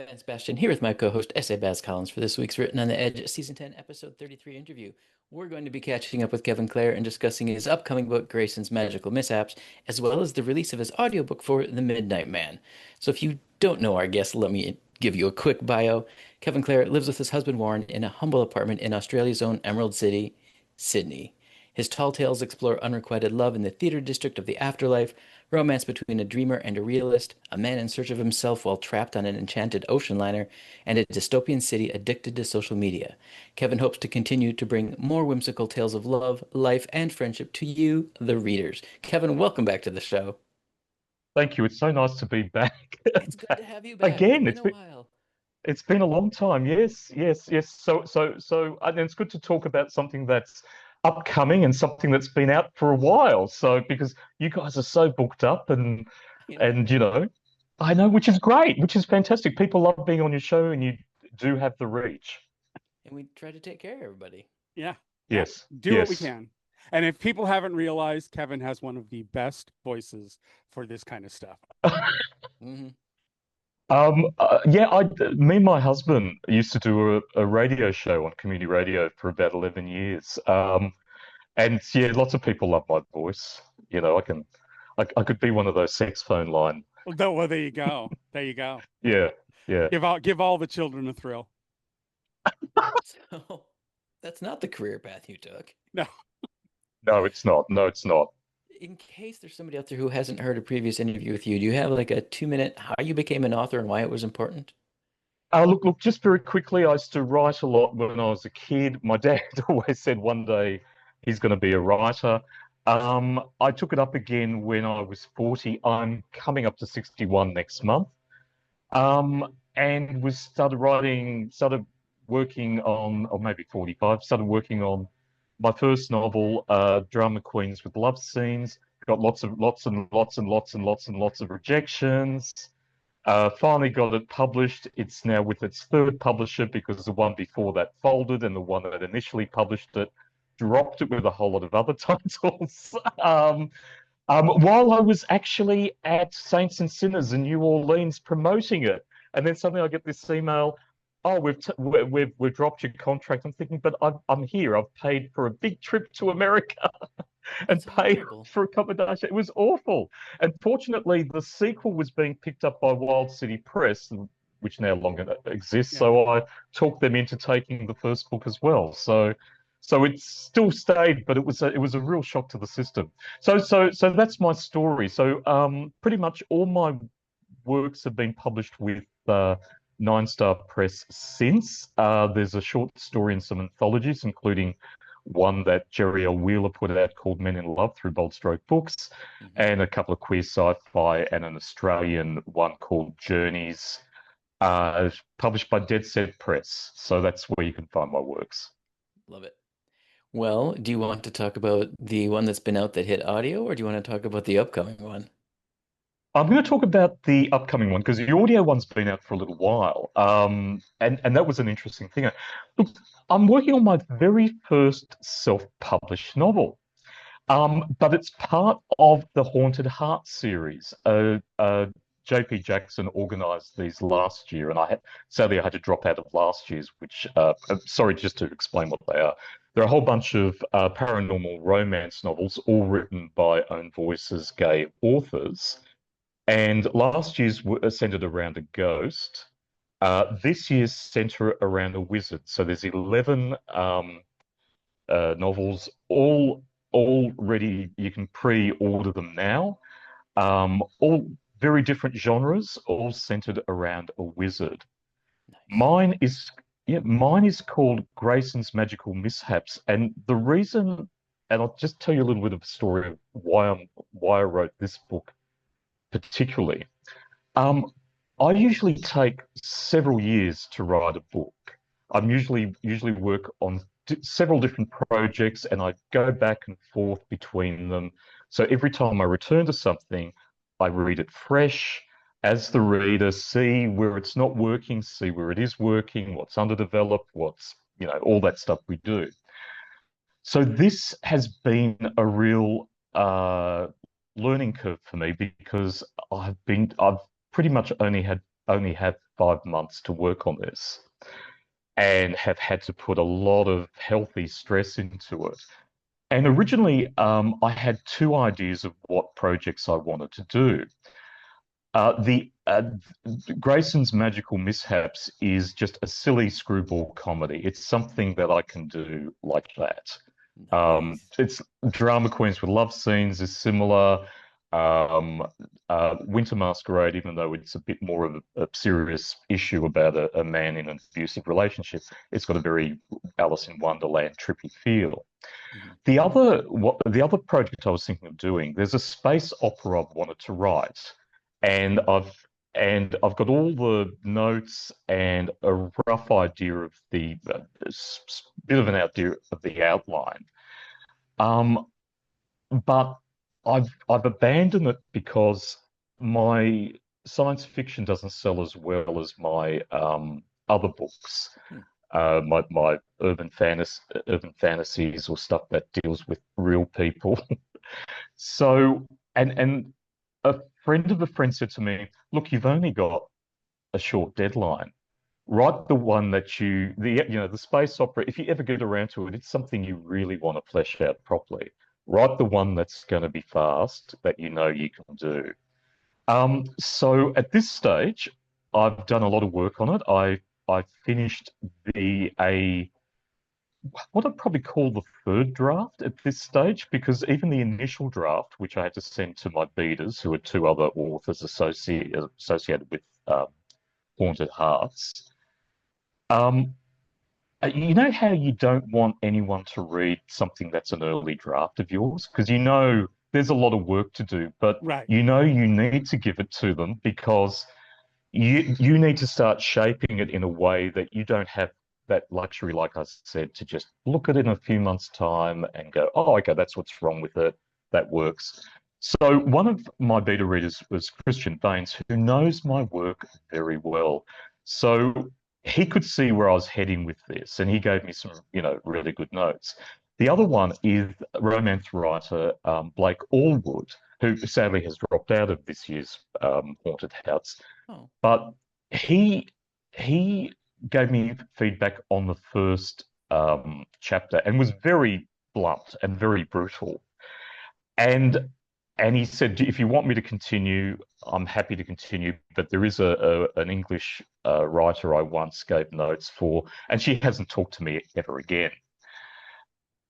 Vance Bastion here with my co-host S.A. Baz Collins for this week's Written on the Edge Season 10, Episode 33 interview. We're going to be catching up with Kevin Klehr and discussing his upcoming book, Grayson's Magical Mishaps, as well as the release of his audiobook for The Midnight Man. So if you don't know our guest, let me give you a quick bio. Kevin Klehr lives with his husband Warren in a humble apartment in Australia's own Emerald City, Sydney. His tall tales explore unrequited love in the theater district of the afterlife, romance between a dreamer and a realist, a man in search of himself while trapped on an enchanted ocean liner, and a dystopian city addicted to social media. Kevin hopes to continue to bring more whimsical tales of love, life, and friendship to you, the readers. Kevin, welcome back to the show. Thank you. It's so nice to be back It's good to have you back. It's again. been a while. It's been a long time. Yes, yes, yes. And it's good to talk about something that's upcoming and something that's been out for a while. So because you guys are so booked up You and know, I know, which is great, which is fantastic. People love being on your show, and you do have the reach. and we try to take care of everybody. Yeah, yeah. Yes, Do what we yes. can. And if people haven't realized, Kevin has one of the best voices for this kind of stuff. Hmm. Yeah, me and my husband used to do a radio show on community radio for about 11 years. And yeah, lots of people love my voice. I could be one of those sex phone line. Well, there you go. There you go. Yeah, yeah. Give all the children a thrill. So that's not the career path you took. No. No, it's not. No, it's not. In case there's somebody out there who hasn't heard a previous interview with you, do you have like a 2 minute how you became an author and why it was important? Look, just very quickly, I used to write a lot when I was a kid. My dad always said one day he's going to be a writer. I took it up again when I was 40. I'm coming up to 61 next month. And was started working on, or maybe 45, started working on my first novel, Drama Queens with Love Scenes. Got lots of rejections. Finally got it published. It's now with its third publisher because the one before that folded, and the one that initially published it dropped it with a whole lot of other titles. While I was actually at Saints and Sinners in New Orleans promoting it, and then suddenly I get this email, "Oh, we've dropped your contract." I'm thinking, but I'm here. I've paid for a big trip to America and That's paid horrible. for accommodation. It was awful. And fortunately, the sequel was being picked up by Wild City Press, which no longer exists. Yeah. So I talked them into taking the first book as well. So it still stayed, but it was a real shock to the system. So that's my story. So pretty much all my works have been published with Nine Star Press since. There's a short story and some anthologies, including one that Jerry L. Wheeler put out called Men in Love through Bold Stroke Books, and a couple of queer sci-fi and an Australian one called Journeys, published by Dead Set Press. So that's where you can find my works. Love it. Well, do you want to talk about the one that's been out that hit audio, or do you want to talk about the upcoming one? I'm going to talk about the upcoming one because the audio one's been out for a little while, and that was an interesting thing. Look, I'm working on my very first self-published novel, but it's part of the Haunted Heart series. JP Jackson organised these last year, and sadly I had to drop out of last year's. Which, sorry, just to explain what they are. There are a whole bunch of paranormal romance novels, all written by own voices, gay authors. And last year's centered around a ghost. This year's center around a wizard. So there's 11 novels, all ready. You can pre-order them now. All very different genres, all centered around a wizard. Nice. Mine is called Grayson's Magical Mishaps, and the reason, and I'll just tell you a little bit of a story of why I wrote this book particularly. I usually take several years to write a book. I'm usually work on several different projects, and I go back and forth between them. So every time I return to something, I read it fresh as the reader, see where it's not working, see where it is working, what's underdeveloped, what's, all that stuff we do. So this has been a real learning curve for me because I've pretty much only had only had 5 months to work on this and have had to put a lot of healthy stress into it. And originally, I had two ideas of what projects I wanted to do. The Grayson's Magical Mishaps is just a silly screwball comedy. It's something that I can do like that. Nice. It's Drama Queens with Love Scenes is similar. Um, Winter Masquerade, even though it's a bit more of a serious issue about a man in an abusive relationship, it's got a very Alice in Wonderland trippy feel. Mhm. The other project I was thinking of doing, there's a space opera I've wanted to write, and I've got all the notes and a rough idea of the bit of an idea of the outline. Um, but I've abandoned it because my science fiction doesn't sell as well as my other books. Hmm. My urban fantasies or stuff that deals with real people. So, and a friend of a friend said to me, "Look, you've only got a short deadline. Write the one that the space opera. If you ever get around to it, it's something you really want to flesh out properly. Write the one that's going to be fast that you know you can do." So at this stage, I've done a lot of work on it. I finished the a what I'd probably call the third draft at this stage, because even the initial draft, which I had to send to my beaters, who are two other authors associated with Haunted Hearts, um, you know how you don't want anyone to read something that's an early draft of yours? Because you know there's a lot of work to do, but Right. you know you need to give it to them because you need to start shaping it in a way that you don't have that luxury, like I said, to just look at it in a few months' time and go, oh, okay, that's what's wrong with it. That works. So one of my beta readers was Christian Baines, who knows my work very well. So he could see where I was heading with this, and he gave me some, really good notes. The other one is romance writer Blake Allwood, who sadly has dropped out of this year's Haunted House. Oh. But he he gave me feedback on the first chapter and was very blunt and very brutal. And and he said, if you want me to continue, I'm happy to continue. But there is an English writer I once gave notes for, and she hasn't talked to me ever again.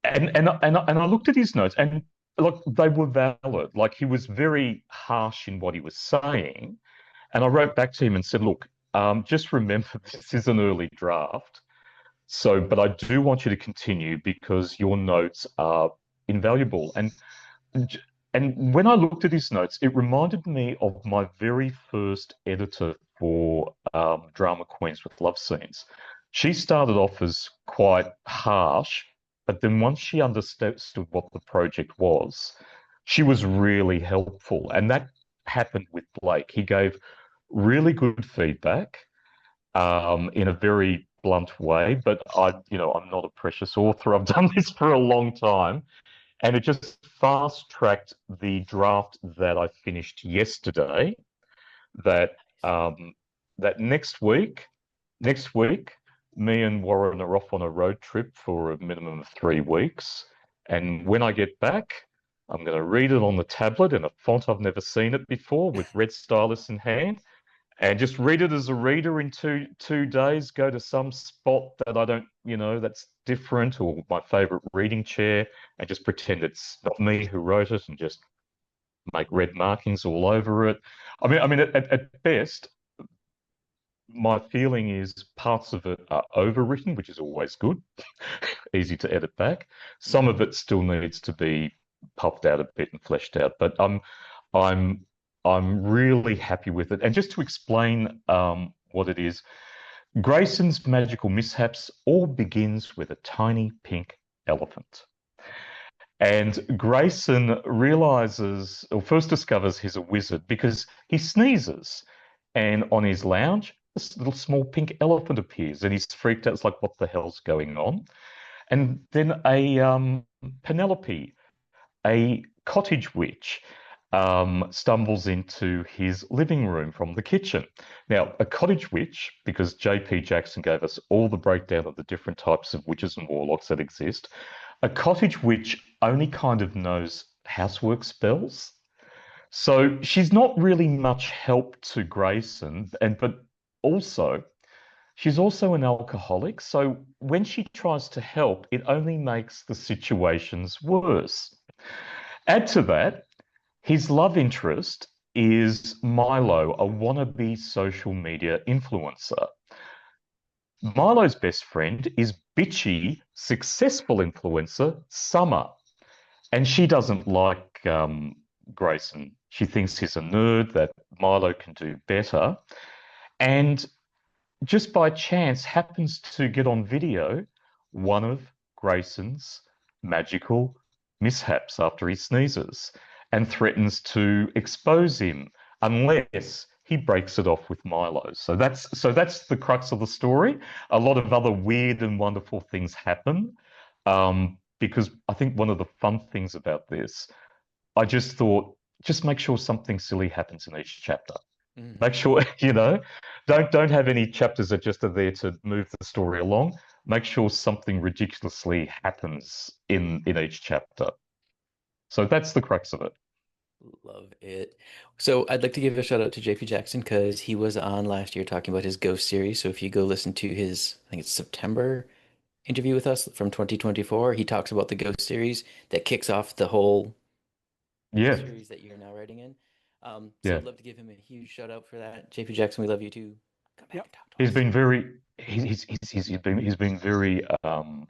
And I looked at his notes, and look, they were valid. Like, he was very harsh in what he was saying, and I wrote back to him and said, look, just remember this is an early draft. So, but I do want you to continue because your notes are invaluable. And when I looked at his notes, it reminded me of my very first editor for Drama Queens with Love Scenes. She started off as quite harsh, but then once she understood what the project was, she was really helpful. And that happened with Blake. He gave really good feedback in a very blunt way, but I'm not a precious author. I've done this for a long time, and it just fast tracked the draft that I finished yesterday. That um, that next week, me and Warren are off on a road trip for a minimum of 3 weeks, and when I get back, I'm going to read it on the tablet in a font I've never seen it before, with red stylus in hand, and just read it as a reader in two days. Go to some spot that I don't, that's different, or my favorite reading chair, and just pretend it's not me who wrote it, and just make red markings all over it. I mean, at best, my feeling is parts of it are overwritten, which is always good, easy to edit back. Some of it still needs to be puffed out a bit and fleshed out, but I'm I'm really happy with it. And just to explain what it is, Grayson's Magical Mishaps all begins with a tiny pink elephant. And Grayson realizes, or first discovers he's a wizard because he sneezes. And on his lounge, this little small pink elephant appears and he's freaked out. It's like, what the hell's going on? And then a Penelope, a cottage witch, stumbles into his living room from the kitchen. Now, a cottage witch, because J.P. Jackson gave us all the breakdown of the different types of witches and warlocks that exist, a cottage witch only kind of knows housework spells. So she's not really much help to Grayson, but also she's also an alcoholic. So when she tries to help, it only makes the situations worse. Add to that, his love interest is Milo, a wannabe social media influencer. Milo's best friend is bitchy, successful influencer Summer, and she doesn't like Grayson. She thinks he's a nerd, that Milo can do better, and just by chance happens to get on video one of Grayson's magical mishaps after he sneezes and threatens to expose him unless he breaks it off with Milo. So that's the crux of the story. A lot of other weird and wonderful things happen because I think one of the fun things about this, I just thought, just make sure something silly happens in each chapter. Make sure, don't have any chapters that just are there to move the story along. Make sure something ridiculously happens in each chapter. So that's the crux of it. Love it. So I'd like to give a shout out to JP Jackson because he was on last year talking about his Ghost series. So if you go listen to his, I think it's September interview with us from 2024, he talks about the Ghost series that kicks off the whole Yeah, series that you're now writing in. So yeah. I'd love to give him a huge shout out for that. JP Jackson, we love you too. Come back Yep. and talk to He's us. been very he's been very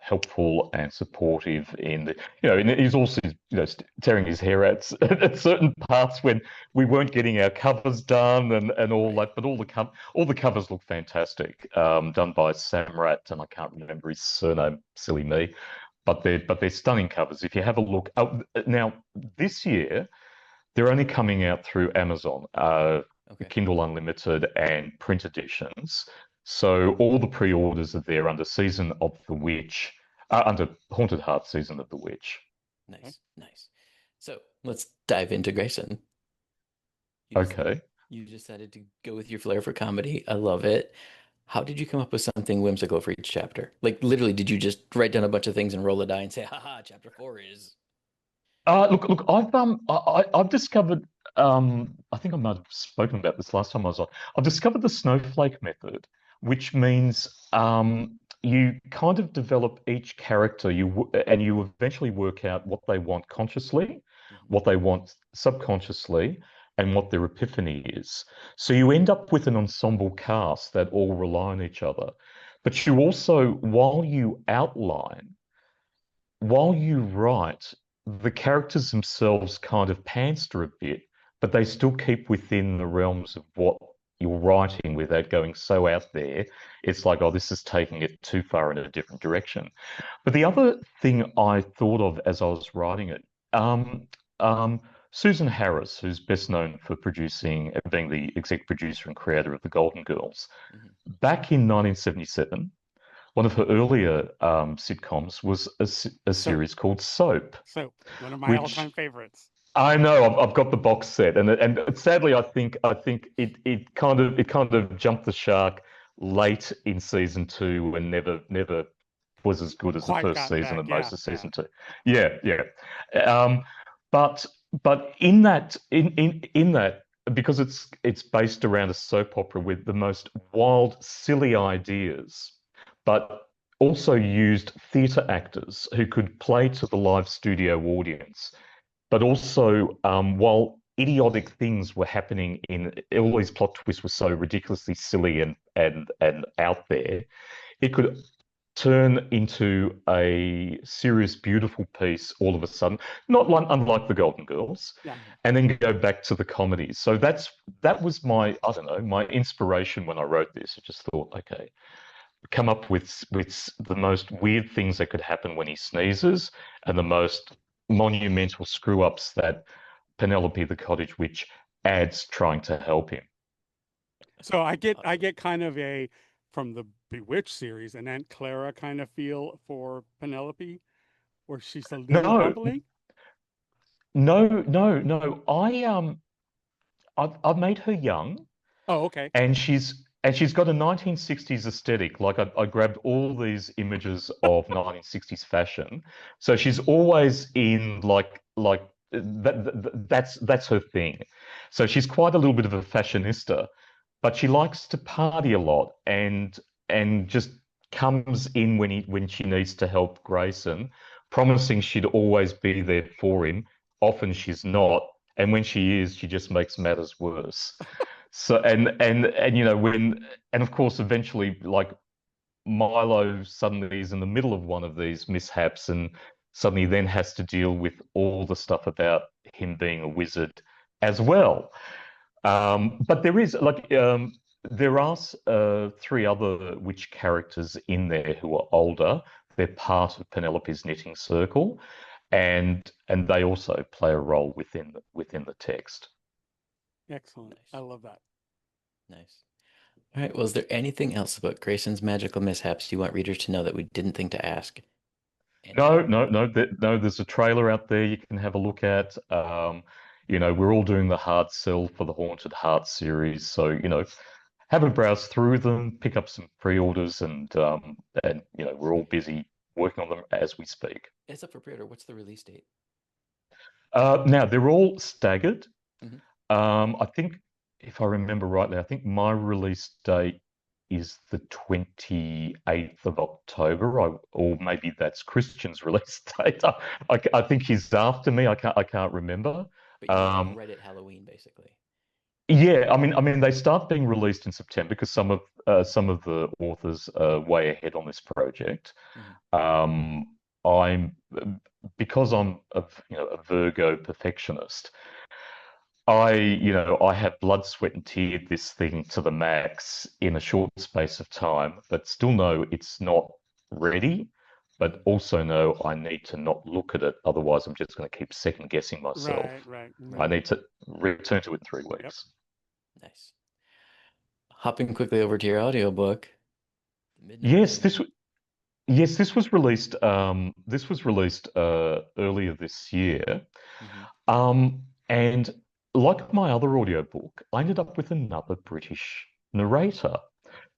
helpful and supportive in the and he's also tearing his hair out at certain parts when we weren't getting our covers done and all Right. that. But all the covers look fantastic, done by Samrat, and I can't remember his surname, silly me. But they're stunning covers. If you have a look, now this year they're only coming out through Amazon. Okay. Kindle Unlimited and print editions. So all the pre-orders are there under Season of the Witch, under Haunted Heart Season of the Witch. Nice. Nice. So let's dive into Grayson. You just Okay. you decided to go with your flair for comedy. I love it. How did you come up with something whimsical for each chapter? Like literally, did you just write down a bunch of things and roll a die and say, haha, chapter four is Look, I've discovered. I think I might have spoken about this last time I was on. I've discovered the snowflake method, which means you kind of develop each character, and you eventually work out what they want consciously, Mhm. what they want subconsciously, and what their epiphany is. So you end up with an ensemble cast that all rely on each other. But you also, while you write, the characters themselves kind of panster a bit, but they still keep within the realms of what you're writing without going so out there. It's like, oh, this is taking it too far in a different direction. But the other thing I thought of as I was writing it, um, um, Susan Harris, who's best known for being the exec producer and creator of The Golden Girls, Mhm. back in 1977, one of her earlier sitcoms was a Soap. series called Soap, Soap. One of my which all-time favorites. I know I've got the box set, and sadly I think it kind of jumped the shark late in season two and never was as good as the Quite first got season back. and Yeah. most of Yeah. season two. Yeah, yeah. Um, but but in that because it's based around a soap opera with the most wild, silly ideas, but also used theatre actors who could play to the live studio audience. But also, while idiotic things were happening in all these plot twists were so ridiculously silly and out there, it could turn into a serious, beautiful piece all of a sudden, not like, unlike the Golden Girls, Yeah. Mhm. and then go back to the comedies. So that was my, I don't know, my inspiration when I wrote this. I just thought, okay, come up with the most weird things that could happen when he sneezes and the most monumental screw ups that Penelope the cottage witch adds trying to help him. So I Awesome. get kind of a from the Bewitched series an Aunt Clara kind of feel for Penelope, where she's a little No, bubbly. No, no, no. I've made her young, Oh, okay. and she's got a 1960s aesthetic. Like I grabbed all these images of 1960s fashion, so she's always in that's her thing. So she's quite a little bit of a fashionista, but she likes to party a lot and just comes in when she needs to help Grayson, promising she'd always be there for him. Often she's not, and when she is, she just makes matters worse. So and when and of course eventually like Milo suddenly is in the middle of one of these mishaps and suddenly then has to deal with all the stuff about him being a wizard as well. But there are three other witch characters in there who are older. They're part of Penelope's knitting circle, and they also play a role within the text. Excellent. I Nice. love that. Nice. All right. Well, is there anything else about Grayson's magical mishaps you want readers to know that we didn't think to ask? And No, no, no, no. There's a trailer out there you can have a look at. We're all doing the hard sell for the Haunted Heart series, so have a browse through them, pick up some pre-orders, and we're all busy working on them as we speak. it's up for pre-order. What's the release date? Now they're all staggered. Hmm. I think, if I remember rightly, I think my release date is the 28th of October, or maybe that's Christian's release date. I think he's after me. I can't remember. But you mean like Um, right at Halloween, basically. yeah, I mean, they start being released in September because some of the authors are way ahead on this project. Hmm. Um, I'm because I'm a Virgo perfectionist. I have blood, sweat, and teared this thing to the max in a short space of time, but still know it's not ready, but Hmm. also know I need to not look at it. Otherwise, I'm just going to keep second guessing myself. Right, right, I Right. right. need to return to it in three Yep. weeks. Nice. Hopping quickly over to your audiobook, The Midnight Yes, Library. this was released earlier this year. Hmm. And like my other audiobook, I ended up with another British narrator.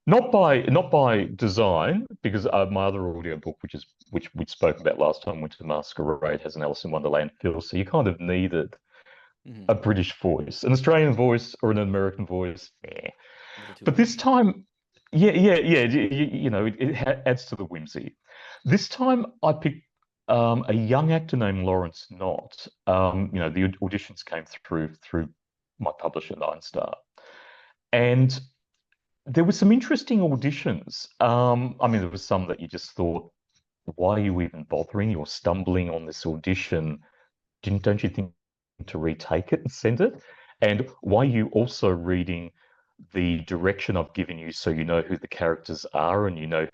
Not by design, because my other audiobook, which we spoke about last time, Winter Masquerade, has an Alice in Wonderland feel, so you kind of needed Hmm. a British voice, an Australian voice or an American voice. Eh. A little too But this whimsy. time, yeah, yeah, yeah, it adds to the whimsy. This time, I picked a young actor named Lawrence Knott. The auditions came through my publisher, Nine Star, and there were some interesting auditions. I mean, there was some that you just thought, why are you even bothering? You're stumbling on this audition. Don't you think to retake it and send it? And why are you also reading the direction I've given you so you know who the characters are and you know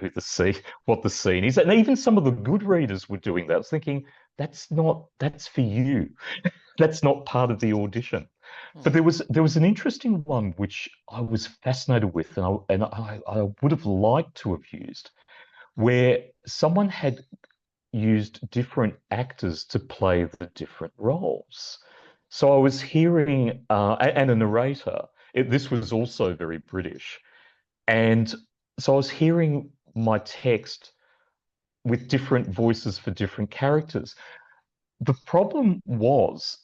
what the scene is? And even some of the good readers were doing that. I was thinking, that's for you. That's not part of the audition. But Hmm. there was an interesting one which I was fascinated with, and I would have liked to have used, where someone had used different actors to play the different roles. So I was hearing, and a narrator. This was also very British, and so I was hearing my text with different voices for different characters. The problem was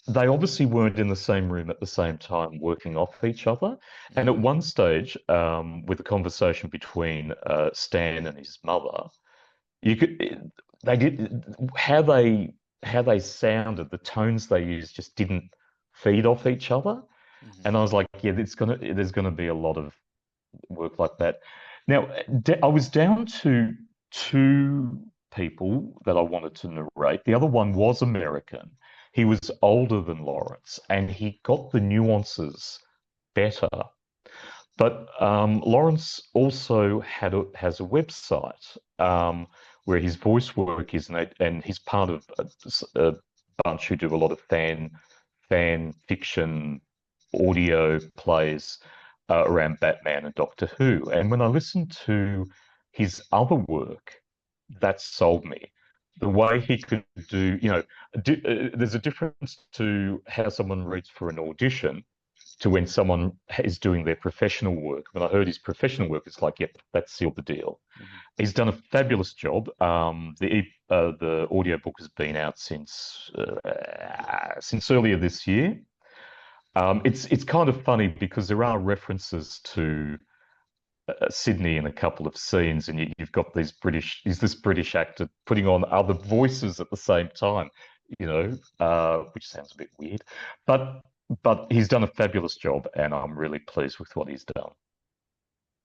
they obviously weren't in the same room at the same time working off each other. And at Hmm. one stage, with a conversation between Stan and his mother, you could they did how they sounded, the tones they used just didn't feed off each other. Hmm. And I was like, yeah, there's gonna be a lot of work like that. Now, I was down to two people that I wanted to narrate. The other one was American. He was older than Lawrence, and he got the nuances better. But Lawrence also has a website where his voice work is, and he's part of a bunch who do a lot of fan fiction audio plays around Batman and Doctor Who. And when I listened to his other work, that sold me. the way he could do, there's a difference to how someone reads for an audition to when someone is doing their professional work. When I heard his professional work, it's like, yep, that sealed the deal. Mhm. He's done a fabulous job. The audiobook has been out since earlier this year. It's kind of funny because there are references to Sydney in a couple of scenes, and you've got this British actor putting on other voices at the same time, which sounds a bit weird, but he's done a fabulous job, and I'm really pleased with what he's done.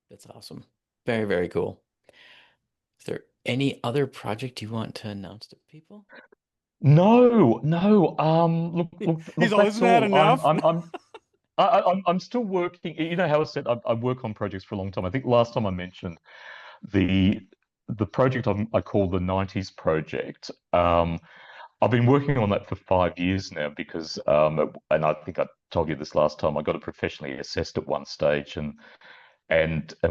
That's awesome. Very, very cool. Is there any other project you want to announce to people? No, no. He's Look. all, That's isn't that all. enough? I'm still working. You know how I said I work on projects for a long time. I think last time I mentioned the project I call the 90s project. I've been working on that for 5 years now because, and I think I told you this last time, I got it professionally assessed at one stage and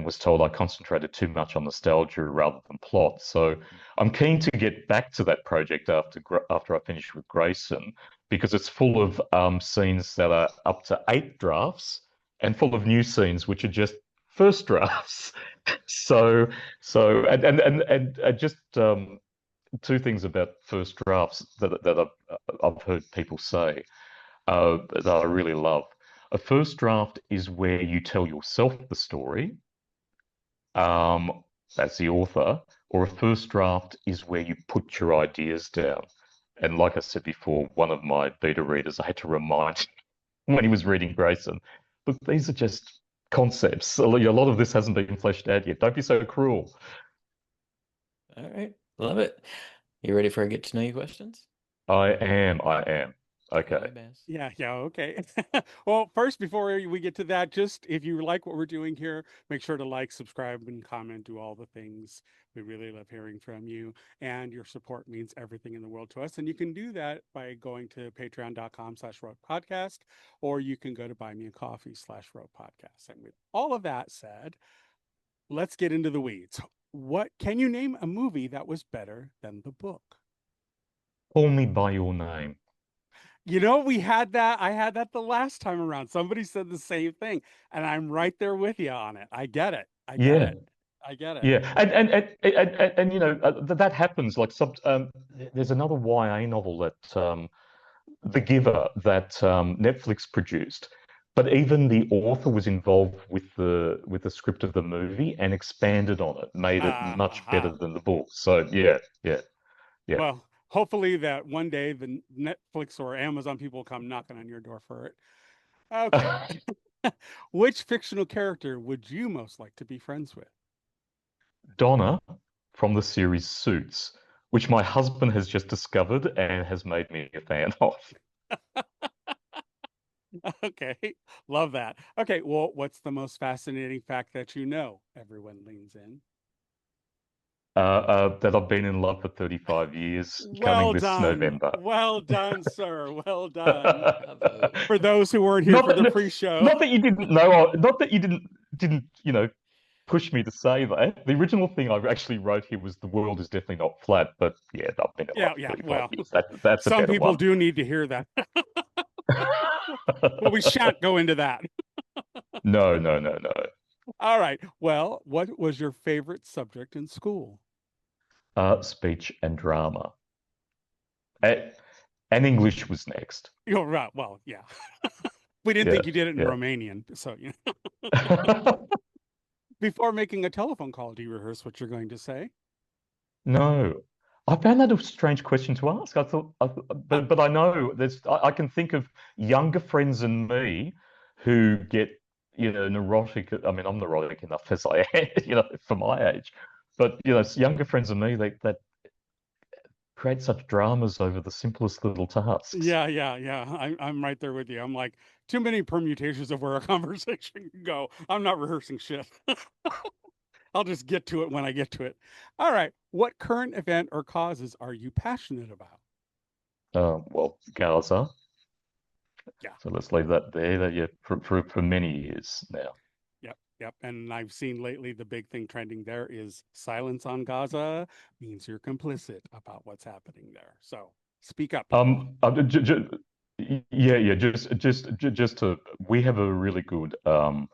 was told I concentrated too much on nostalgia rather than plot. So I'm keen to get back to that project after I finish with Grayson because it's full of scenes that are up to 8 drafts and full of new scenes which are just first drafts. And just two things about first drafts that I've heard people say that I really love. A first draft is where you tell yourself the story, as the author, or a first draft is where you put your ideas down. And like I said before, one of my beta readers, I had to remind when he was reading Grayson, look, these are just concepts. A lot of this hasn't been fleshed out yet. Don't be so cruel. All right. Love it. You ready for a get to know you questions? I am. Take it Okay. away, Baz. Yeah, okay. Well, first, before we get to that, just if you like what we're doing here, make sure to like, subscribe, and comment, do all the things. We really love hearing from you, and your support means everything in the world to us. And you can do that by going to patreon.com/roguepodcast, or you can go to buymeacoffee/roguepodcast. And with all of that said, let's get into the weeds. What can you name a movie that was better than the book? Call me by your name. We had that. I had that the last time around. Somebody said the same thing, and I'm right there with you on it. I get it. I get Yeah. it. I get it. Yeah, and that happens. Like there's another YA novel that The Giver that Netflix produced, but even the author was involved with the script of the movie and expanded on it, made it much better Aha. than the book. So yeah. Well, hopefully that one day the Netflix or Amazon people come knocking on your door for it. Okay. Which fictional character would you most like to be friends with? Donna from the series Suits, which my husband has just discovered and has made me a fan of. Okay. Love that. Okay. Well, what's the most fascinating fact that you know? Everyone leans in. That I've been in love for 35 years, coming Well this done. November. Well done, sir. Well done. Bravo. For those who weren't here Not for the that, pre-show. not that you didn't know, not that you didn't, push me to say that. The original thing I actually wrote here was the world is definitely not flat, but yeah, I've been in love Yeah. for 35 Well, years. That's a some better people one. do need to hear that. But we shan't go into that. No. All right. Well, what was your favorite subject in school? Speech and drama. And, and English was next. You're right. Well, yeah. We didn't Yeah, think you did it in yeah. Romanian. So, before making a telephone call, do you rehearse what you're going to say? No. I found that a strange question to ask. Uh, But I know I can think of younger friends and me who get, neurotic. I mean, I'm neurotic enough as I am, for my age. But, younger friends and me, that create such dramas over the simplest little tasks. yeah. I'm right there with you. I'm like, too many permutations of where a conversation can go. I'm not rehearsing shit. I'll just get to it when I get to it. All right. What current event or causes are you passionate about? Well, Gaza. Yeah. So let's leave that there. That yeah, for many years now. Yep, yep. And I've seen lately the big thing trending there is silence on Gaza means you're complicit about what's happening there. So speak up, people. Yeah, yeah. Just to, we have a really good world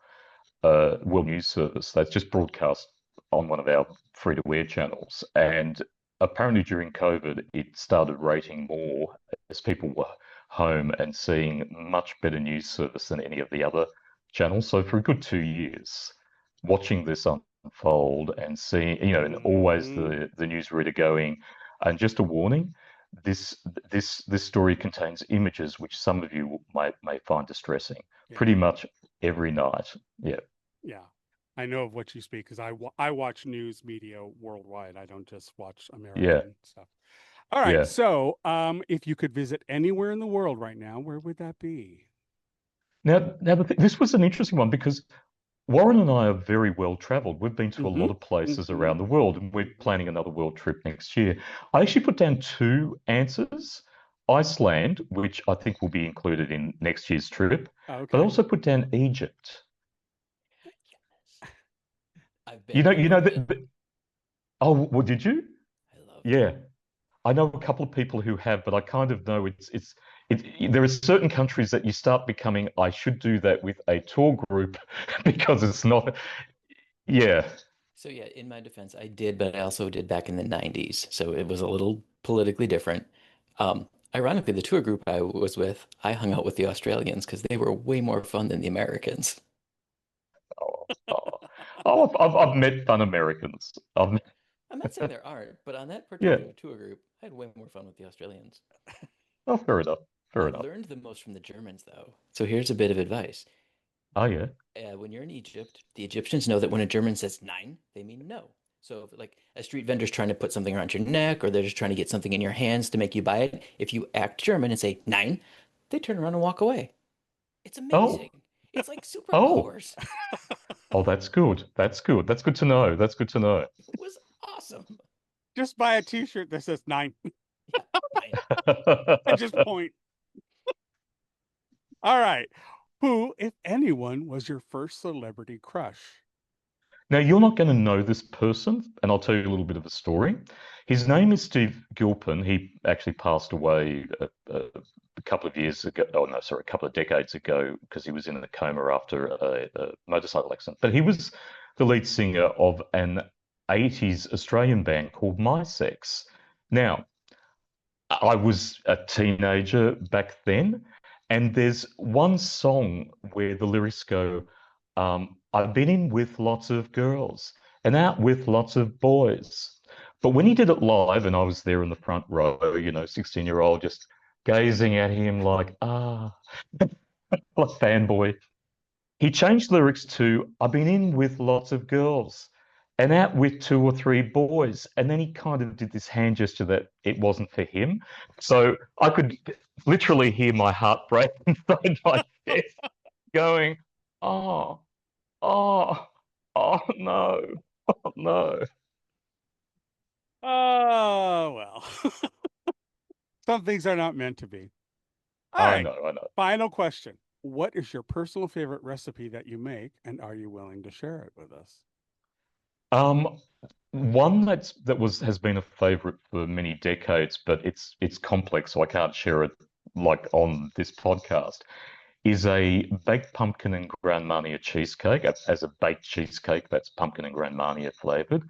news service that's just broadcast on one of our free-to-air channels, and apparently during COVID, it started rating more as people were home and seeing much better news service than any of the other channels. So for a good 2 years, watching this unfold and seeing, and always Hmm. the newsreader going, and just a warning, this this story contains images which some of you may find distressing. Yeah, Pretty much every night. Yeah. yeah. I know of what you speak because I watch news media worldwide. I don't just watch Yeah, American stuff. All right. yeah. So, if you could visit anywhere in the world right now, where would that be? Now this was an interesting one because Warren and I are very well traveled. We've been to a Mm-hmm. lot of places Mm-hmm. around the world, and we're Mm-hmm. planning another world trip next year. I actually put down two answers: Iceland, which I think will be included in next year's trip, but I Okay. also put down Egypt. Yes. I've You been know, there you a know little that. bit. Oh, well, did you? I loved it. Yeah. I know a couple of people who have, but I kind of know there are certain countries that you start becoming, I should do that with a tour group because it's not, yeah. So yeah, in my defense, I did, but I also did back in the 90s. So it was a little politically different. Ironically, the tour group I was with, I hung out with the Australians because they were way more fun than the Americans. Oh, oh, oh, I've met fun Americans. I'm not saying there aren't, but on that Yeah. particular tour group, I had way more fun with the Australians. Oh, fair enough. Fair I enough. learned the most from the Germans, though. So here's a bit of advice. Oh, yeah. When you're in Egypt, the Egyptians know that when a German says nine, they mean no. So if like a street vendor's trying to put something around your neck or they're just trying to get something in your hands to make you buy it, if you act German and say nine, they turn around and walk away. It's Oh, amazing. It's like oh, superpowers. oh, that's good. That's good. That's good to know. That's good to know. It was awesome. Just buy a T-shirt that says 9 Yeah, nine. and just point. All right. Who, if anyone, was your first celebrity crush? Now, you're not going to know this person, and I'll tell you a little bit of a story. His name is Steve Gilpin. He actually passed away a couple of years ago. Oh, no, sorry, a couple of decades ago, because he was in a coma after a motorcycle accident. But he was the lead singer of an 80s Australian band called My Sex. Now, I was a teenager back then, and there's one song where the lyrics go, I've been in with lots of girls and out with lots of boys. But when he did it live, and I was there in the front row, 16-year-old, just gazing at him like, like fanboy, he changed lyrics to I've been in with lots of girls and out with two or three boys. And then he kind of did this hand gesture that it wasn't for him. So I could literally hear my heart break inside my chest going, oh, oh, oh no, oh no. Oh, well. Some things are not meant to be. All I right. know, I know. Final question. What is your personal favorite recipe that you make, and are you willing to share it with us? Um, One that has been a favorite for many decades, but it's complex, so I can't share it like on this podcast, is a baked pumpkin and Grand Marnier cheesecake. As a baked cheesecake, that's pumpkin and Grand Marnier flavored.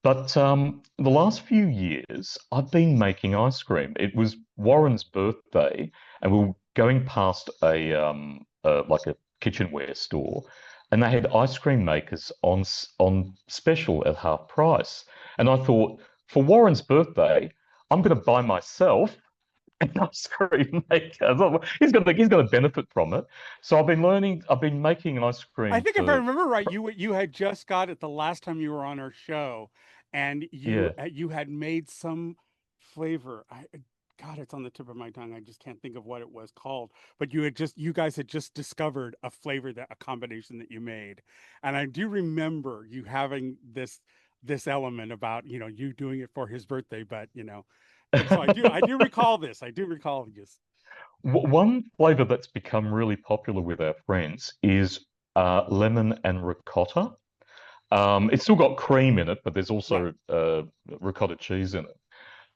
But the last few years, I've been making ice cream. It was Warren's birthday, and we were going past like a kitchenware store, and they had ice cream makers on special at half price. And I thought, for Warren's birthday, I'm going to buy myself an ice cream maker. He's going to benefit from it. So I've been learning. I've been making ice I cream think if I for remember right, you had just got it the last time you were on our show, and yeah. you had made some flavor. God, it's on the tip of my tongue. I just can't think of what it was called. But you guys had just discovered a flavor that a combination that you made, and I do remember you having this element about you doing it for his birthday, but so I do recall this. I do recall this. One flavor that's become really popular with our friends is lemon and ricotta. It's still got cream in it, but there's Right. also ricotta cheese in it.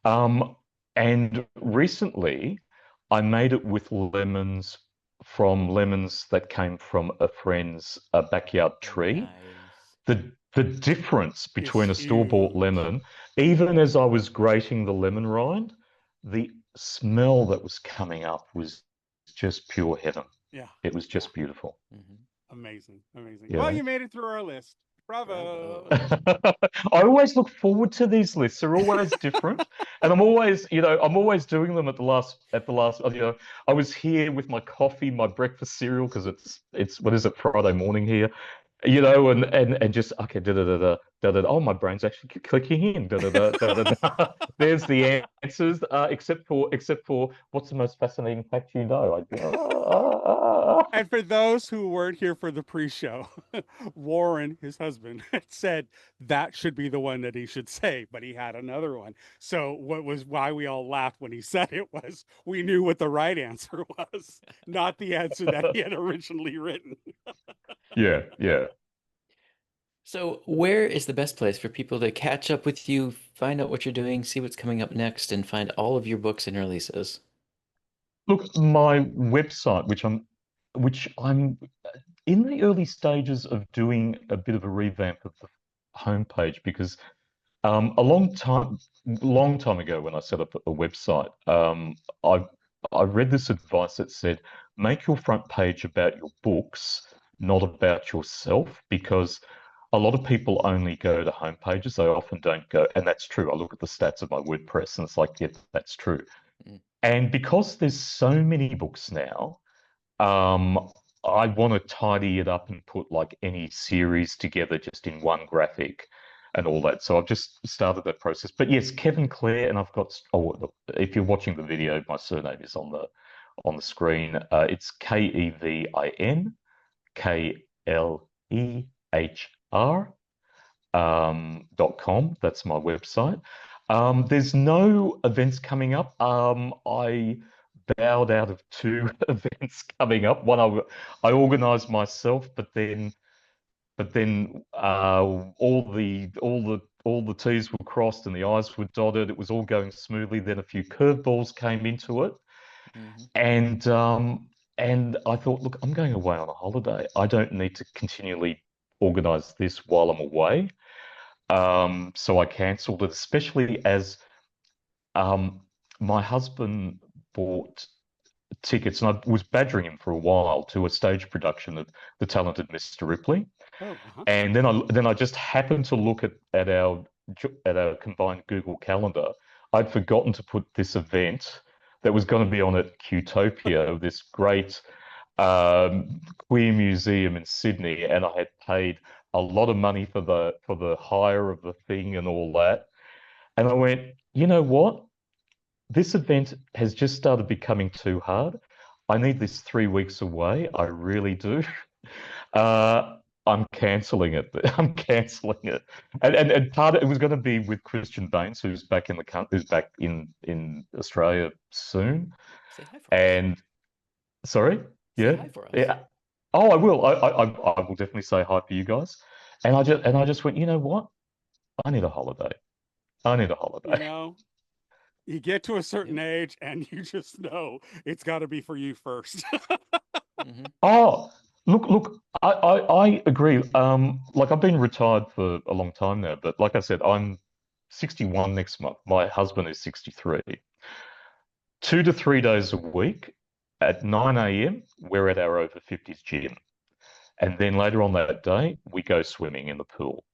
Um, and recently, I made it with lemons from lemons that came from a friend's backyard Oh, tree. nice. The difference It's between a store-bought huge. lemon, even as I was grating the lemon rind, the smell that was coming up was just pure heaven. Yeah. It was Yeah. just beautiful, Hmm. Amazing. Amazing. you Well, know. you made it through our list. Bravo. Bravo. I always look forward to these lists. They're always different. And I'm always, I'm always doing them at the last, I was here with my coffee, my breakfast cereal, because it's what is it, Friday morning here, and just okay, da da da da da da. Oh, my brain's actually clicking in. Da da da da da da. There's the answers, except for what's the most fascinating fact you know? I'd be, And for those who weren't here for the pre-show, Warren, his husband, had said that should be the one that he should say, but he had another one. So what was why we all laughed when he said it was we knew what the right answer was, not the answer that he had originally written. yeah, yeah. So, where is the best place for people to catch up with you, find out what you're doing, see what's coming up next, and find all of your books and releases? Look, my website, which I'm in the early stages of doing a bit of a revamp of the homepage because a long time ago when I set up a website, I I read this advice that said make your front page about your books, not about yourself, because a lot of people only go to homepages. They often don't go, and that's true. I look at the stats of my WordPress and it's like, yeah, that's true. Mm. And because there's so many books now, um, I want to tidy it up and put like any series together just in one graphic and all that. So I've just started that process. But yes, Kevin Klehr, and I've got. Oh, look, if you're watching the video, my surname is on the screen. It's KevinKlehr .com. That's my website. There's no events coming up. I bowed out of two events coming up. One I organised myself, but then all the T's were crossed and the I's were dotted. It was all going smoothly. Then a few curveballs came into it, Hmm. and I thought, look, I'm going away on a holiday. I don't need to continually organise this while I'm away. So I cancelled it, especially as um, my husband bought tickets, and I was badgering him for a while to a stage production of The Talented Mr. Ripley. Oh, uh-huh. And then I just happened to look at our combined Google Calendar. I'd forgotten to put this event that was going to be on at Qtopia, this great queer museum in Sydney, and I had paid a lot of money for the hire of the thing and all that. And I went, you know what? This event has just started becoming too hard. I need this 3 weeks away. I really do. I'm cancelling it. I'm cancelling it. And part of it was going to be with Christian Baines, who's back in the country, who's back in Australia soon. Say hi for us. And sorry, Say yeah, hi for us. yeah. Oh, I will. I will definitely say hi for you guys. And I just went, you know what? I need a holiday. I need a You holiday. know, you get to a Yep. certain age and you just know it's got to be for you first. Hmm. Oh, look. I agree. Like I've been retired for a long time now, but like I said, I'm 61 next month. My husband is 63. 2 to 3 days a week at 9 a.m. We're at our over 50s gym, and then later on that day we go swimming in the pool.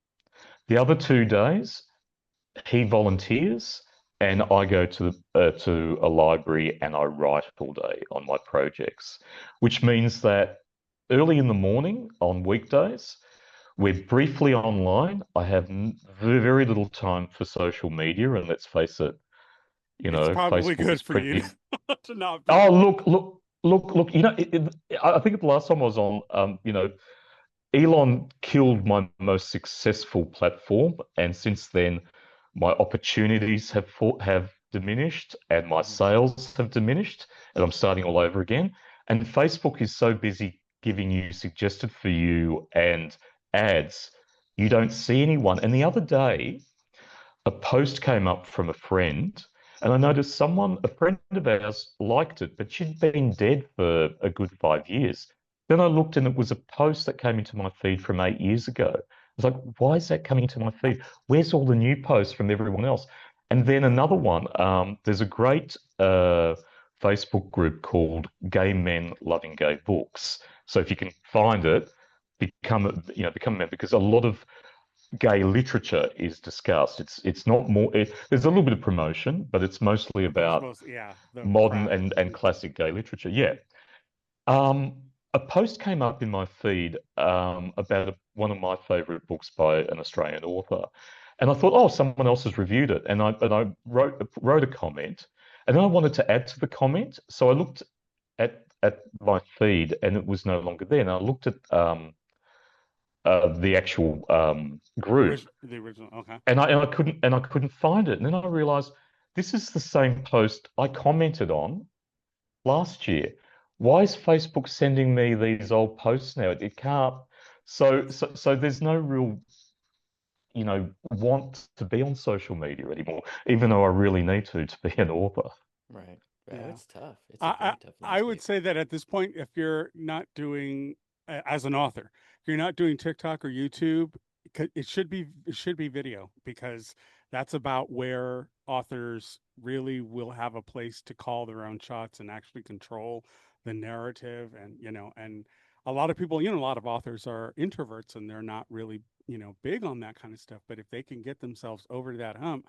The other 2 days he volunteers, and I go to a library and I write all day on my projects, which means that early in the morning on weekdays, we're briefly online. I have very little time for social media, and let's face it, It's probably Facebook good is for you pretty. to not be Oh, on. look. I think the last time I was on, Elon killed my most successful platform, and since then, my opportunities have diminished, and my Hmm. sales have diminished, and I'm starting all over again. And Facebook is so busy. giving you suggested for you and ads, you don't see anyone. And the other day, a post came up from a friend, and I noticed a friend of ours, liked it, but she'd been dead for a good 5 years. Then I looked, and it was a post that came into my feed from 8 years ago. I was like, why is that coming into my feed? Where's all the new posts from everyone else? And then another one, there's a great Facebook group called Gay Men Loving Gay Books. So if you can find it, become a member, because a lot of gay literature is discussed. It's not more. There's a little bit of promotion, but it's mostly But there's about most, yeah, the modern craft. and classic gay literature. Yeah. A post came up in my feed about one of my favorite books by an Australian author, and I thought, oh, someone else has reviewed it, and I wrote a comment, and then I wanted to add to the comment, so I looked at my feed, and it was no longer there, and I looked at the actual group, The original. Okay. and I couldn't find it. And then I realized this is the same post I commented on last year. Why is Facebook sending me these old posts now? It can't. So there's no real, want to be on social media anymore, even though I really need to be an author. Right. Yeah, Yeah. that's tough. It's a I, very tough I would landscape. say that at this point, if you're not doing as an author, if you're not doing TikTok or YouTube, it should be video, because that's about where authors really will have a place to call their own shots and actually control the narrative. And and a lot of people, a lot of authors are introverts and they're not really big on that kind of stuff. But if they can get themselves over to that hump,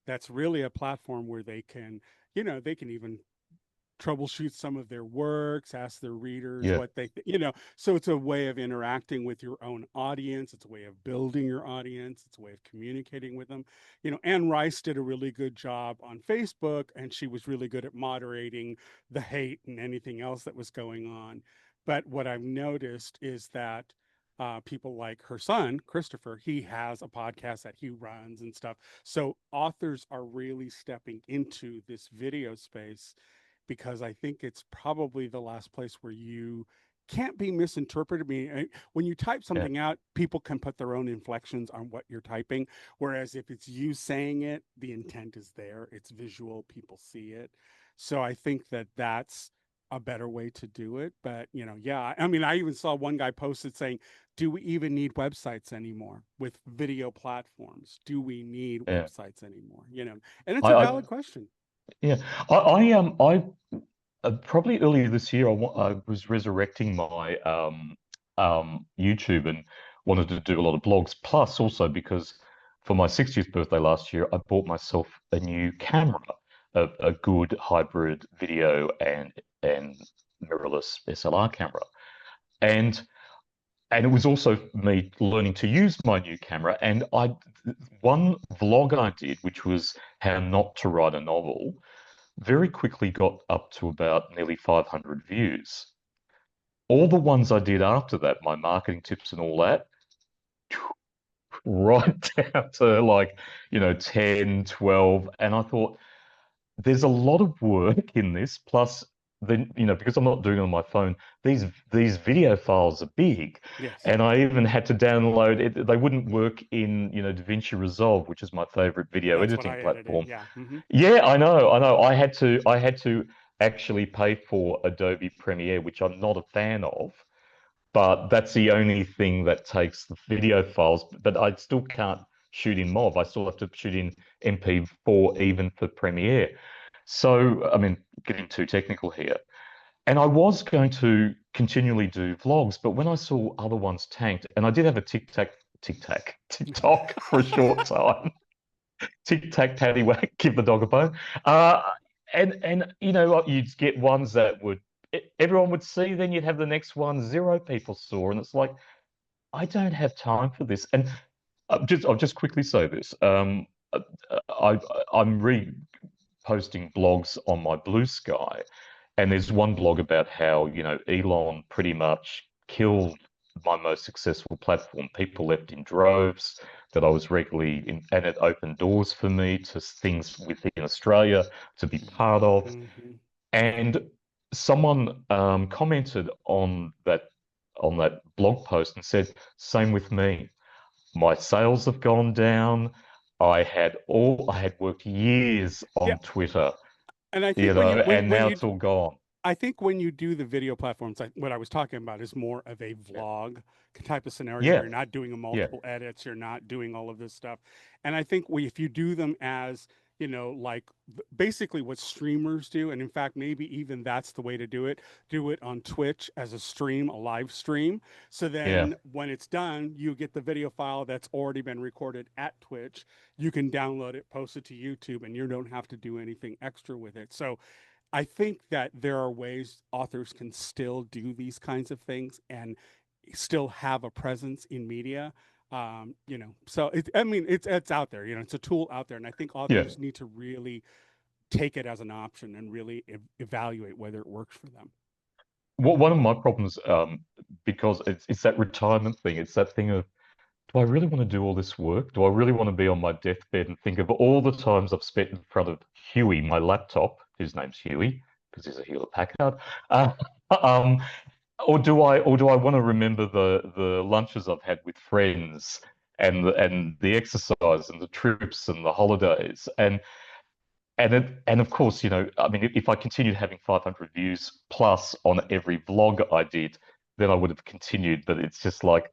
that's really a platform where they can even troubleshoot some of their works, ask their readers Yeah, what so it's a way of interacting with your own audience. It's a way of building your audience. It's a way of communicating with them. Anne Rice did a really good job on Facebook, and she was really good at moderating the hate and anything else that was going on. But what I've noticed is that people like her son, Christopher, he has a podcast that he runs and stuff. So authors are really stepping into this video space, because I think it's probably the last place where you can't be misinterpreted. I mean, when you type yeah. something out, people can put their own inflections on what you're typing. Whereas if it's you saying it, the intent is there. It's visual. People see it. So I think that that's a better way to do it. But yeah. I mean, I even saw one guy posted saying, "Do we even need websites anymore with video platforms? Do we need Yeah. websites anymore?" And it's I, a I valid question. yeah. I probably earlier this year, I was resurrecting my YouTube and wanted to do a lot of blogs. Plus, also because for my 60th birthday last year, I bought myself a new camera, a good hybrid video and mirrorless SLR camera, and and it was also me learning to use my new camera. And one vlog I did, which was how not to write a novel, very quickly got up to about nearly 500 views. All the ones I did after that, my marketing tips and all that, right down to like, 10, 12. And I thought, there's a lot of work in this. Plus, then, because I'm not doing it on my phone, these video files are big. Yes. And I even had to download it. They wouldn't work in, DaVinci Resolve, which is my favorite video That's what editing I edited. platform. Yeah. Yeah, I know. I had to actually pay for Adobe Premiere, which I'm not a fan of, but that's the only thing that takes the video files. But I still can't shoot in MOV. I still have to shoot in MP4 even for Premiere. So, I mean, getting too technical here. And I was going to continually do vlogs, but when I saw other ones tanked, and I did have a TikTok for a short time. Tic tac paddywhack, give the dog a bone. Uh, and you know what? You'd get ones that everyone would see, then you'd have the next one zero people saw, and it's like, I don't have time for this. And I'll just quickly say this. Uh, I I'm reposting blogs on my Blue Sky, and there's one blog about how, Elon pretty much killed my most successful platform. People left in droves that I was regularly in, and it opened doors for me to things within Australia to be part of. hmm And someone commented on that blog post and said, "Same with me. My sales have gone down. I had worked years Yeah, on Twitter, and I think when and now it's all gone." I think when you do the video platforms, what I was talking about is more of a vlog type of scenario where Yeah, you're not doing a yeah, multiple edits, you're not doing all of this stuff. And I think if you do them as, like basically what streamers do, and in fact, maybe even that's the way to do it on Twitch as a stream, a live stream. So yeah, then when it's done, you get the video file that's already been recorded at Twitch. You can download it, post it to YouTube, and you don't have to do anything extra with it. So I think that there are ways authors can still do these kinds of things and still have a presence in media. So I mean, it's out there. It's a tool out there, and I think yeah. authors need to really take it as an option and really evaluate whether it works for them. One of my problems, because it's that retirement thing. It's that thing of, do I really want to do all this work? Do I really want to be on my deathbed and think of all the times I've spent in front of Huey, my laptop, whose name's Huey, because he's a Hewlett Packard, um, or do I want to remember the lunches I've had with friends and the exercise and the trips and the holidays and of course, I mean, if I continued having 500 views plus on every vlog I did, then I would have continued. But it's just like,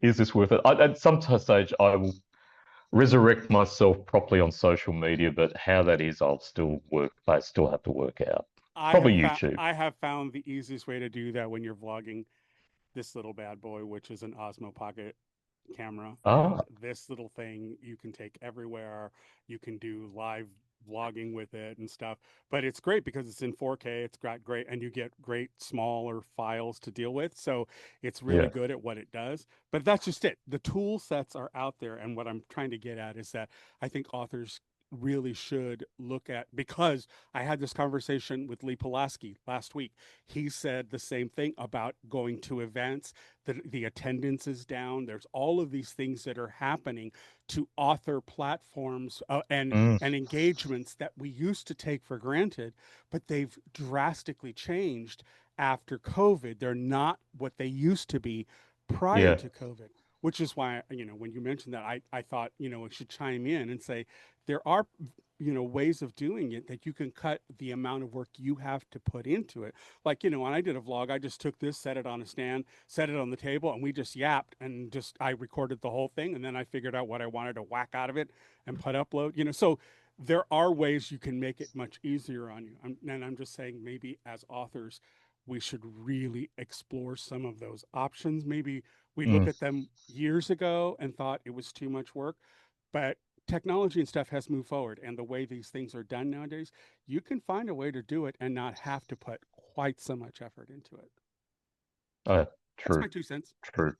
is this worth it? At some stage, I will resurrect myself properly on social media, but how that is, I still have to work out. Probably YouTube. I have found the easiest way to do that when you're vlogging this little bad boy, which is an Osmo Pocket camera. And Ah, this little thing you can take everywhere. You can do live vlogging with it and stuff. But it's great because it's in 4K. It's got great, and you get great smaller files to deal with. So it's really yeah. good at what it does. But that's just it. The tool sets are out there. And what I'm trying to get at is that I think authors really should look at, because I had this conversation with Lee Pulaski last week. He said the same thing about going to events, that the attendance is down. There's all of these things that are happening to author platforms Mm, and engagements that we used to take for granted, but they've drastically changed after COVID. They're not what they used to be prior yeah. to COVID, which is why, when you mentioned that, I thought, it should chime in and say, there are ways of doing it that you can cut the amount of work you have to put into it. Like, when I did a vlog, I just took this, set it on a stand, set it on the table, and we just yapped, and just I recorded the whole thing, and then I figured out what I wanted to whack out of it and put upload. So there are ways you can make it much easier on you. And I'm just saying, maybe as authors, we should really explore some of those options. Maybe we looked Mm. at them years ago and thought it was too much work, but technology and stuff has moved forward, and the way these things are done nowadays, you can find a way to do it and not have to put quite so much effort into it. Uh, That's True, my 2 cents. true.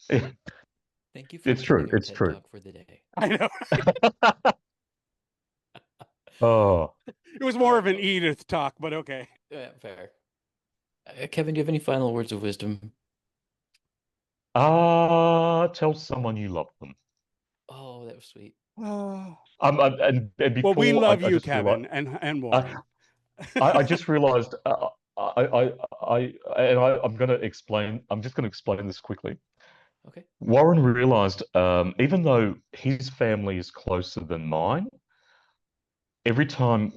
Thank you for It's true. listening, our It's TED true. Talk for the day. I know. Oh, It was more of an Oh, Edith talk, but okay. yeah, fair. Kevin, do you have any final words of wisdom? tell someone you love them. Oh, that was sweet. Oh. And Well, we before love I you, just realized, Kevin, and uh, Warren. I just realized, I'm going to explain. I'm just going to explain this quickly. Okay. Warren realized, even though his family is closer than mine, every time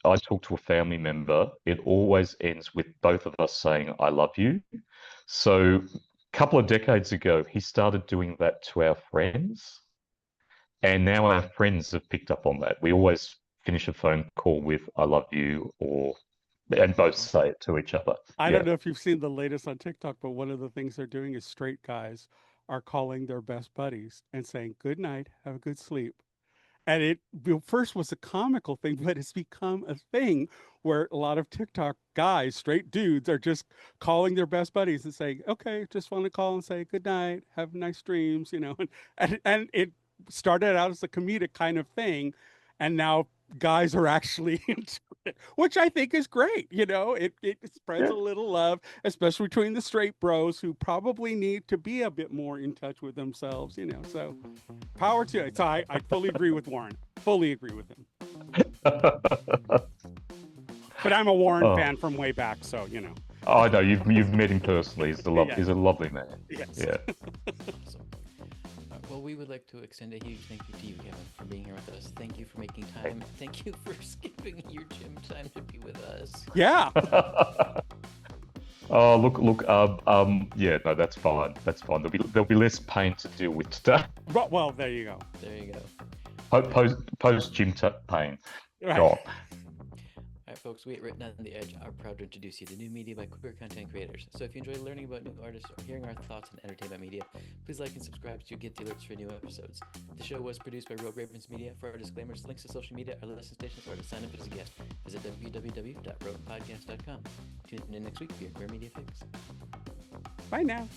I talk to a family member, it always ends with both of us saying, "I love you." So, a couple of decades ago, he started doing that to our friends. And now our friends have picked up on that. We always finish a phone call with "I love you," and both Oh, say it to each other. I don't Yeah. know if you've seen the latest on TikTok, but one of the things they're doing is straight guys are calling their best buddies and saying, "Good night, have a good sleep." And it first was a comical thing, but it's become a thing where a lot of TikTok guys, straight dudes, are just calling their best buddies and saying, "Okay, just want to call and say good night, have nice dreams." And it started out as a comedic kind of thing, and now guys are actually into it, which I think is great. It spreads Yeah. a little love, especially between the straight bros who probably need to be a bit more in touch with themselves. So power to it. So I fully agree with Warren. Fully agree with him. But I'm a Warren Oh, fan from way back, so. Oh, I know you've met him personally. Yeah. He's a lovely man. Yes. Yeah. Awesome. Well, we would like to extend a huge thank you to you, Kevin, for being here with us. Thank you for making time. Thank you for skipping your gym time to be with us. Yeah. Oh, look. Yeah, no, that's fine. That's fine. There'll be less pain to deal with today. Well, there you go. There you go. Post gym pain. Right. God. All right, folks, we at Written on the Edge are proud to introduce you to new media by queer content creators. So if you enjoy learning about new artists or hearing our thoughts on entertainment media, please like and subscribe so you get the alerts for new episodes. The show was produced by Rogue Ravens Media. For our disclaimers, links to social media, our lesson stations, or to sign up as a guest, visit www.roguepodcast.com. Tune in next week for your queer media fix. Bye now.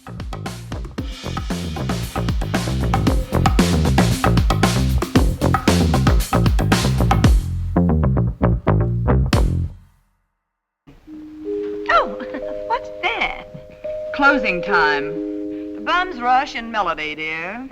Closing time. The bums rush in melody, dear.